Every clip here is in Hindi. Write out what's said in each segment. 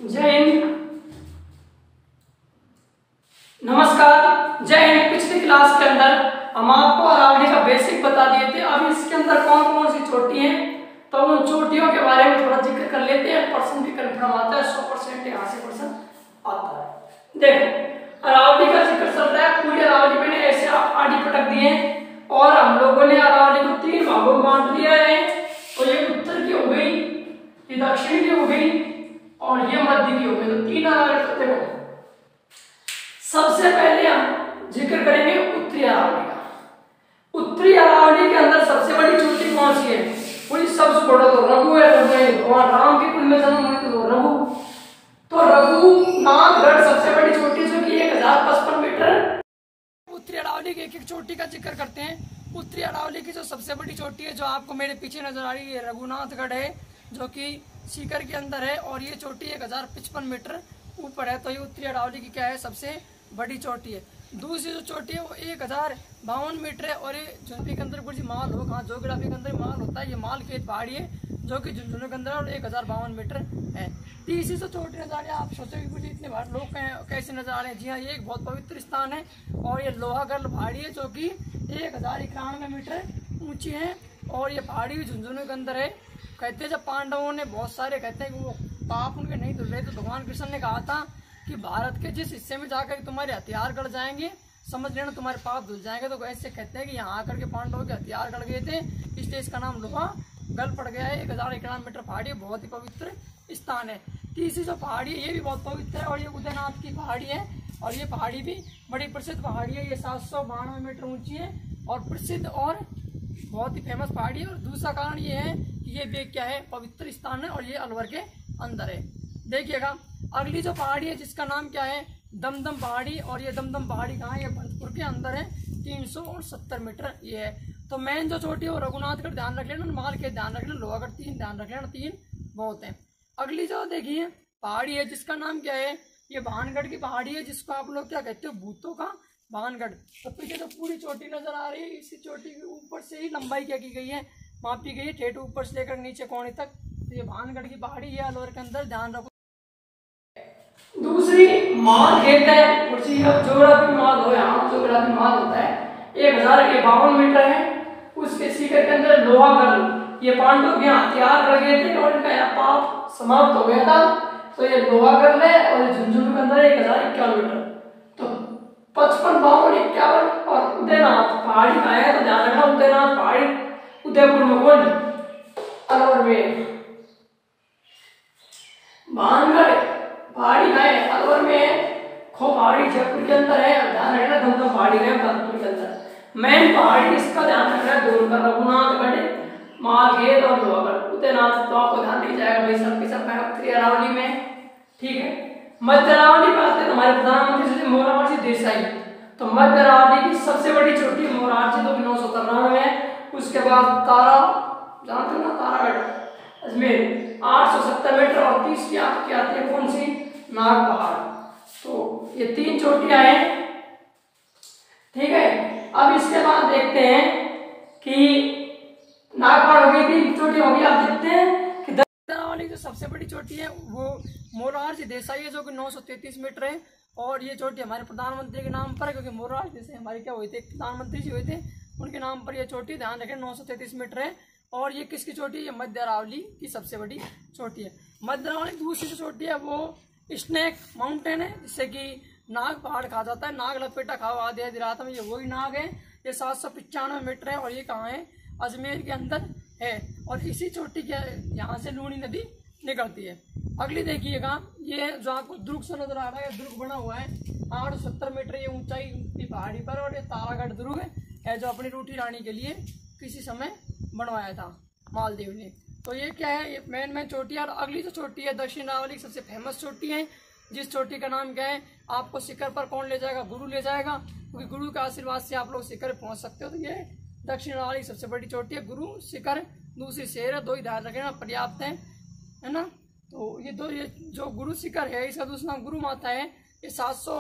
जय हिंद। नमस्कार। जय हिंद। पिछली क्लास के अंदर हम आपको अरावली का बेसिक बता दिए थे। अब इसके अंदर कौन कौन सी चोटी हैं तो उन चोटियों के बारे में थोड़ा जिक्र कर लेते हैं। परसेंट भी कंफर्म आता है, 100% यहाँ से परसेंट आता है। देखो अरावली का जिक्र चल रहा है। पूरी अरावली मैंने ऐसे आड़ी पटक दिए हैं और हम लोगों ने अरावली को 3 भागों में बांट दिया है। तो ये उत्तर की हो गई, ये दक्षिण की हो गई और ये मध्य की हो गई। तो 3 अलग देखो। सबसे पहले हम जिक्र करेंगे उत्तरी अरावली का। उत्तरी अरावली के अंदर सबसे बड़ी चोटी कौन सी है? वही सबसे बड़ा तो रघु है। भगवान राम के कुल में जन्म हुए तो रघु। तो रघुनाथगढ़ सबसे बड़ी चोटी जो कि 1055 मीटर। उत्तरी अरावली की एक-एक चोटी का जिक्र करते हैं। उत्तरी अरावली की जो सबसे बड़ी चोटी है जो आपको मेरे पीछे नजर आ रही है रघुनाथगढ़ है, जो कि सीकर के अंदर है और ये चोटी 1055 मीटर ऊपर है। तो ये उत्तरी अरावली की क्या है? सबसे बड़ी चोटी है। दूसरी जो चोटी है वो 1052 मीटर है और ये झुंझुनू के अंदर कुछ माल हो, कहाँ ज्योग्राफी के अंदर माल होता है। ये माल खेत पहाड़ी है जो कि झुंझुनू के अंदर और 1052 मीटर है। तीसरी जो चोटी नजर आ रही है, आप सोचोगे कुछ इतने बार लोग कैसे नजर आ रहे हैं। जी हाँ, ये एक बहुत पवित्र स्थान है और ये लोहागढ़ पहाड़ी है जो कि 1091 मीटर ऊंची है और ये पहाड़ी भी झुंझुनू के अंदर है। कहते हैं जब पांडवों ने बहुत सारे कहते हैं कि वो पाप उनके नहीं धुल रहे तो भगवान कृष्ण ने कहा था कि भारत के जिस हिस्से में जाकर तुम्हारे हथियार गड़ जाएंगे समझ लेना तुम्हारे पाप धुल जाएंगे। तो ऐसे कहते हैं कि यहाँ आकर के पांडवों के हथियार गड़ गए थे, इसलिए इसका नाम लोहा गल पड़ गया है। 1091 मीटर पहाड़ी बहुत ही पवित्र स्थान है। तीसरी जो पहाड़ी है ये भी बहुत पवित्र है और ये उदयनाथ की पहाड़ी है और ये पहाड़ी भी बड़ी प्रसिद्ध पहाड़ी है। ये 792 मीटर ऊंची है और प्रसिद्ध और बहुत ही फेमस पहाड़ी है। और दूसरा कारण ये है कि ये भी क्या है? पवित्र स्थान है और ये अलवर के अंदर है। देखिएगा अगली जो पहाड़ी है जिसका नाम क्या है? दमदम पहाड़ी। और ये दमदम पहाड़ी कहाँ है? ये भरतपुर के अंदर है। 370 मीटर ये है। तो मेन जो चोटी है वो रघुनाथगढ़ ध्यान रख लेना, माल के ध्यान रख लेना, लोहागढ़ 3 ध्यान रख लेना, 3 बहुत है। अगली जो देखिए पहाड़ी है जिसका नाम क्या है? ये भानगढ़ की पहाड़ी है जिसको आप लोग क्या कहते हो? भूतों का भानगढ़। तो पीछे जो पूरी चोटी नजर आ रही है इसी चोटी के ऊपर से ही लंबाई क्या की गई है? मापी गई है, ठेठ ऊपर से लेकर नीचे कोने तक। तो ये भानगढ़ की पहाड़ी है अलवर के अंदर, ध्यान रखो। दूसरी माल खेत है, ज्योग्राफी माल हो, यहाँ ज्योग्राफी माल होता है। 1052 मीटर है। उसके सीकर के अंदर लोहागढ़, ये पांडव के हथियार लगे थे और इनका यहाँ पाप समाप्त हो गया था। तो ये लोहागढ़ है और झुंझुनू के अंदर 1051 मीटर। तो 55, 52, 51 और उदयनाथ पहाड़ी का है। तो ध्यान रखना उदयनाथ पहाड़ी उदयपुर में कौन? अलवर में। भानगढ़ पहाड़ी का है अलवर में। खो पहाड़ी जयपुर के अंदर है। ध्यान रखना दमदम पहाड़ी है भरतपुर के अंदर। मेन पहाड़ी इसका ध्यान रखना है दोनों का, रघुनाथगढ़, मालखेत और लोहागढ़। उदयनाथ तो आपको ध्यान नहीं जाएगा भाई सब के सब उत्तरी अरावली में, ठीक है। मध्य अरावली बात है हमारे प्रधानमंत्री श्री मोरारजी देसाई। तो मध्य अरावली की सबसे बड़ी चोटी मोरारजी 993 है। उसके बाद तारा, जानते हो ना तारागढ़ अजमेर 870 मीटर और 30 की आपकी आती है कौन सी? नाग पहाड़। तो ये 3 चोटियां हैं, ठीक है। अब इसके बाद देखते हैं कि नागपहाड़ हो गई, 3 चोटी हो गई। आप देखते हैं कि दक्षिण अरावली जो सबसे बड़ी चोटी है वो मोरारजी देसाई है जो कि 933 मीटर है। और ये चोटी हमारे प्रधानमंत्री के नाम पर है क्योंकि मोरारजी देसाई हमारे क्या हुए थे? प्रधानमंत्री जी हुए थे, उनके नाम पर यह चोटी, ध्यान रखें, 933 मीटर है। और ये किसकी चोटी है? ये मध्य अरावली की सबसे बड़ी चोटी है। मध्य अरावली दूसरी जो चोटी है वो स्नेक माउंटेन है जिससे कि नाग पहाड़ कहा जाता है। नाग लपेटा खाओ आधे आधी रात में, ये वही नाग है। ये 795 मीटर है और ये कहाँ है? अजमेर के अंदर है। और इसी चोटी के यहाँ से लूनी नदी निकलती है। अगली देखिएगा ये जो आपको दुर्ग से नजर आ रहा है, दुर्ग बना हुआ है 870 मीटर ये ऊंचाई की पहाड़ी पर। और ये तारागढ़ दुर्ग है जो अपनी रोटी रानी के लिए किसी समय बनवाया था मालदेव ने। तो ये क्या है? ये मेन चोटी है। और अगली जो चोटी है दक्षिण अरावली की सबसे फेमस चोटी है, जिस चोटी का नाम क्या है? आपको शिखर पर कौन ले जाएगा? गुरु ले जाएगा, क्योंकि गुरु के आशीर्वाद से आप लोग शिखर पहुंच सकते हो। तो ये दक्षिण अरावली की सबसे बड़ी चोटी है। गुरु शिखर दूसरी शेर है, 2 ही ध्यान रखना पर्याप्त है ना। तो ये जो गुरु शिखर है इसका दूसरा नाम गुरु माता है। ये 700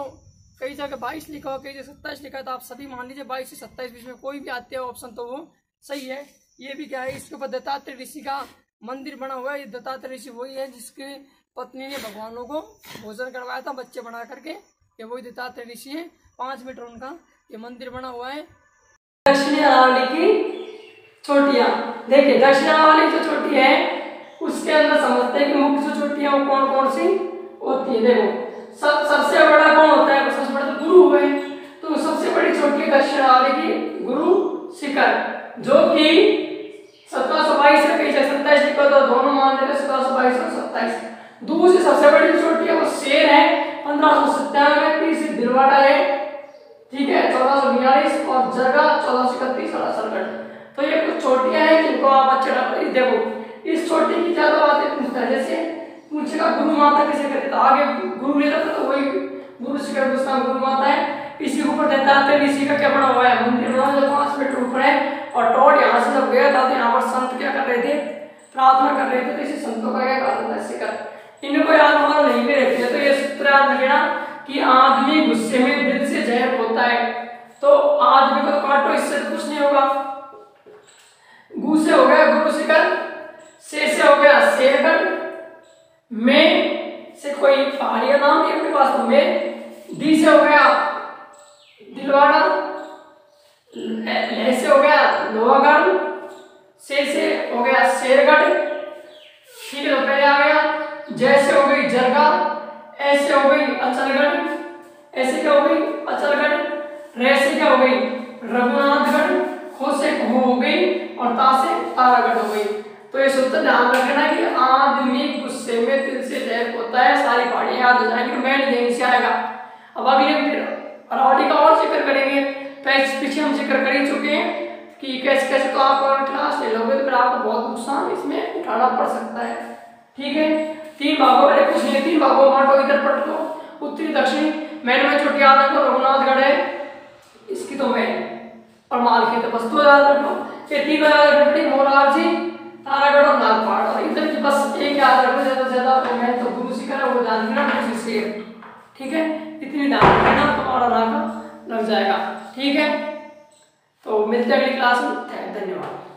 कई जगह 22 लिखा हो, कई जगह 27 लिखा है। तो आप सभी मान लीजिए 22 से 27 बीच में कोई भी आते हो ऑप्शन तो वो सही है। ये भी क्या है? इसके ऊपर दत्तात्रेय ऋषि का मंदिर बना हुआ है। ये दत्तात्रेय ऋषि वही है जिसके पत्नी ने भगवानों को भोजन करवाया था बच्चे बना करके। ये वही दत्तात्रेय ऋषि है। 5 मीटर उनका ये मंदिर बना हुआ है। दक्षिणी अरावली की चोटियां देखिए, दक्षिण अरावली जो चोटी है उसके अंदर समझते हैं कि मुख्य जो चोटियां वो कौन कौन सी होती है। देखो सबसे बड़ा कौन होता है, सबसे बड़ा तो गुरु हुए। तो सबसे बड़ी चोटी है दक्षिण अरावली की गुरु शिखर, जो कि 1722 से 27 को तो दोनों मान लेते 1722 और 27। दूसरी सबसे बड़ी चोटी है वो शेर है 1597, तीसरी दिलवाड़ा है, ठीक है 1442 और जगह 1431 और असलगढ़। तो ये कुछ चोटियां हैं जिनको आप अच्छे देखो। इस चोटी की ज्यादा बातें पूछता है, जैसे पूछेगा गुरु माता किसे कहते, तो आगे गुरु ले जाता तो वही गुरु शिखर दूसरा गुरु माता है। इसी के ऊपर दत्तात्रेय ऋषि का क्या बना हुआ है, मंदिर बना हुआ है 5 मीटर ऊपर है। और टॉड यहाँ से जब गया था तो यहाँ पर संत क्या कर रहे थे, प्रार्थना कर रहे थे। तो इसी संतों का क्या कहा था शिखर। इनको याद होना नहीं भी रहती है। तो ये सूत्र याद रखना कि आदमी गुस्से में दिल से जहर होता है। तो आदमी को काटो, इससे तो कुछ नहीं होगा। गु से हो गया गुरु शिखर, से हो गया शेरगढ़, में से कोई पहाड़ी का नाम नहीं अपने पास तो में, दी से हो गया दिलवाड़ा, ले से हो गया लोहागढ़, से हो गया शेरगढ़, ठीक है आ गया, जैसे हो गई जरगा, ऐसे हो गई अचलगढ़, ऐसे क्या हो गई अचलगढ़, रैसे क्या हो गई रघुनाथगढ़, खो से हो गई और ता से तारागढ़ हो गई। तो ये सूत्र ध्यान रखना कि आदमी गुस्से में दिल से जहर होता है। सारी पहाड़ियां याद हो जाएंगी, मैं यहीं से आएगा। अब अगले फिर अरावली का और जिक्र करेंगे। पीछे हम जिक्र कर ही चुके हैं कि कैसे कैसे, तो आप अगर क्लास ले लोगे तो फिर आपको बहुत नुकसान इसमें उठाना पड़ सकता है, ठीक है। 3 भागों में कुछ नहीं, 3 भागों बांटो, इधर पढ़ लो उत्तरी दक्षिणी। मैंने में छोटी याद रखो, रघुनाथगढ़ है इसकी तो मैं और माल के तो बस 2 याद रख लो। ये 3 याद रखनी, मोरारजी, तारागढ़ और नागपाड़। और इधर की बस एक याद रखो, ज्यादा से ज्यादा तो गुरु शिखर वो ध्यान रखना, शेर, ठीक है। इतनी ध्यान रखना तुम्हारा नाका लग जाएगा, ठीक है। तो मिलते हैं अगली क्लास में, धन्यवाद।